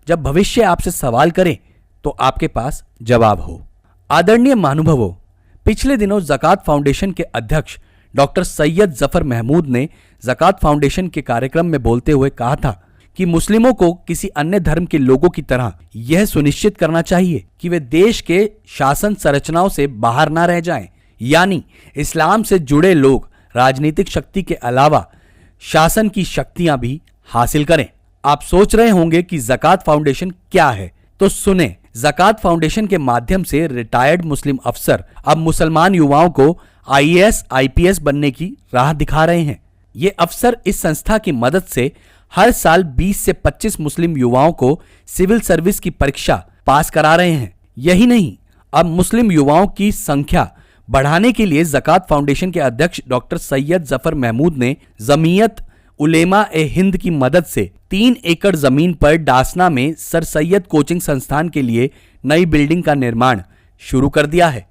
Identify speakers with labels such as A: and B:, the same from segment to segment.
A: जब भविष्य आपसे सवाल करे तो आपके पास जवाब हो। आदरणीय महानुभावों, पिछले दिनों ज़कात फाउंडेशन के अध्यक्ष डॉक्टर सैयद जफर महमूद ने ज़कात फाउंडेशन के कार्यक्रम में बोलते हुए कहा था कि मुस्लिमों को किसी अन्य धर्म के लोगों की तरह यह सुनिश्चित करना चाहिए कि वे देश के शासन संरचनाओं से बाहर ना रह जाएं, यानी इस्लाम से जुड़े लोग राजनीतिक शक्ति के अलावा शासन की शक्तियां भी हासिल करें। आप सोच रहे होंगे कि ज़कात फाउंडेशन क्या है, तो सुने। ज़कात फाउंडेशन के माध्यम से रिटायर्ड मुस्लिम अफसर अब मुसलमान युवाओं को IAS IPS बनने की राह दिखा रहे हैं। ये अफसर इस संस्था की मदद से हर साल 20 से 25 मुस्लिम युवाओं को सिविल सर्विस की परीक्षा पास करा रहे हैं। यही नहीं, अब मुस्लिम युवाओं की संख्या बढ़ाने के लिए ज़कात फाउंडेशन के अध्यक्ष डॉक्टर सैयद जफर महमूद ने जमीयत उलेमा ए हिंद की मदद से 3 एकड़ जमीन पर डासना में सर सैयद कोचिंग संस्थान के लिए नई बिल्डिंग का निर्माण शुरू कर दिया है।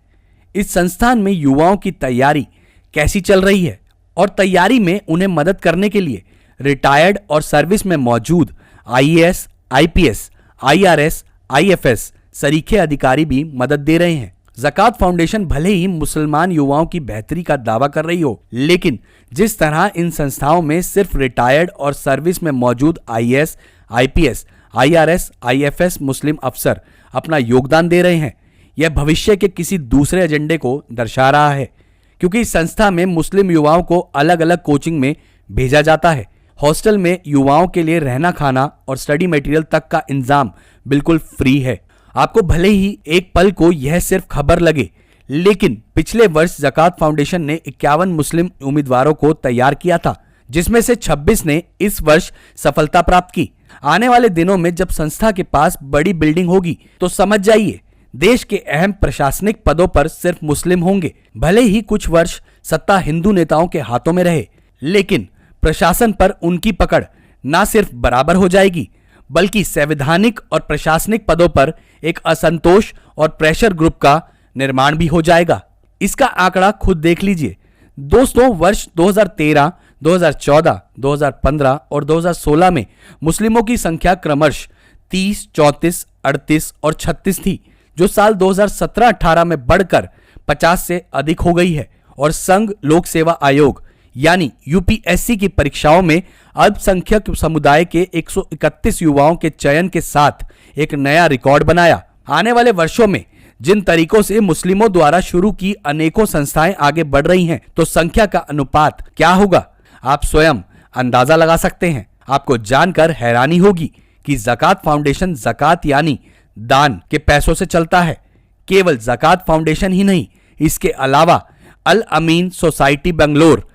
A: इस संस्थान में युवाओं की तैयारी कैसी चल रही है और तैयारी में उन्हें मदद करने के लिए रिटायर्ड और सर्विस में मौजूद IAS IPS IRS IFS सरीखे अधिकारी भी मदद दे रहे हैं। ज़कात फाउंडेशन भले ही मुसलमान युवाओं की बेहतरी का दावा कर रही हो, लेकिन जिस तरह इन संस्थाओं में सिर्फ रिटायर्ड और सर्विस में मौजूद IAS IPS IRS IFS मुस्लिम अफसर अपना योगदान दे रहे हैं, यह भविष्य के किसी दूसरे एजेंडे को दर्शा रहा है, क्योंकि इस संस्था में मुस्लिम युवाओं को अलग अलग कोचिंग में भेजा जाता है। हॉस्टल में युवाओं के लिए रहना खाना और स्टडी मटेरियल तक का इंतजाम बिल्कुल फ्री है। आपको भले ही एक पल को यह सिर्फ खबर लगे, लेकिन पिछले वर्ष ज़कात फाउंडेशन ने 51 मुस्लिम उम्मीदवारों को तैयार किया था, जिसमें से 26 ने इस वर्ष सफलता प्राप्त की। आने वाले दिनों में जब संस्था के पास बड़ी बिल्डिंग होगी तो समझ जाइए, देश के अहम प्रशासनिक पदों पर सिर्फ मुस्लिम होंगे। भले ही कुछ वर्ष सत्ता हिंदू नेताओं के हाथों में रहे, लेकिन प्रशासन पर उनकी पकड़ न सिर्फ बराबर हो जाएगी, बल्कि संवैधानिक और प्रशासनिक पदों पर एक असंतोष और प्रेशर ग्रुप का निर्माण भी हो जाएगा। इसका आंकड़ा खुद देख लीजिए दोस्तों। वर्ष 2013, 2014, 2015 और 2016 में मुस्लिमों की संख्या क्रमशः 30, 34, 38 और 36 थी, जो साल 2017-18 में बढ़कर 50 से अधिक हो गई है। और संघ लोक सेवा आयोग यानी UPSC की परीक्षाओं में अल्पसंख्यक समुदाय के 131 युवाओं के चयन के साथ एक नया रिकॉर्ड बनाया। आने वाले वर्षों में जिन तरीकों से मुस्लिमों द्वारा शुरू की अनेकों संस्थाएं आगे बढ़ रही हैं, तो संख्या का अनुपात क्या होगा, आप स्वयं अंदाजा लगा सकते हैं। आपको जानकर हैरानी होगी कि ज़कात फाउंडेशन ज़कात यानी दान के पैसों से चलता है। केवल ज़कात फाउंडेशन ही नहीं, इसके अलावा अल अमीन सोसाइटी बेंगलोर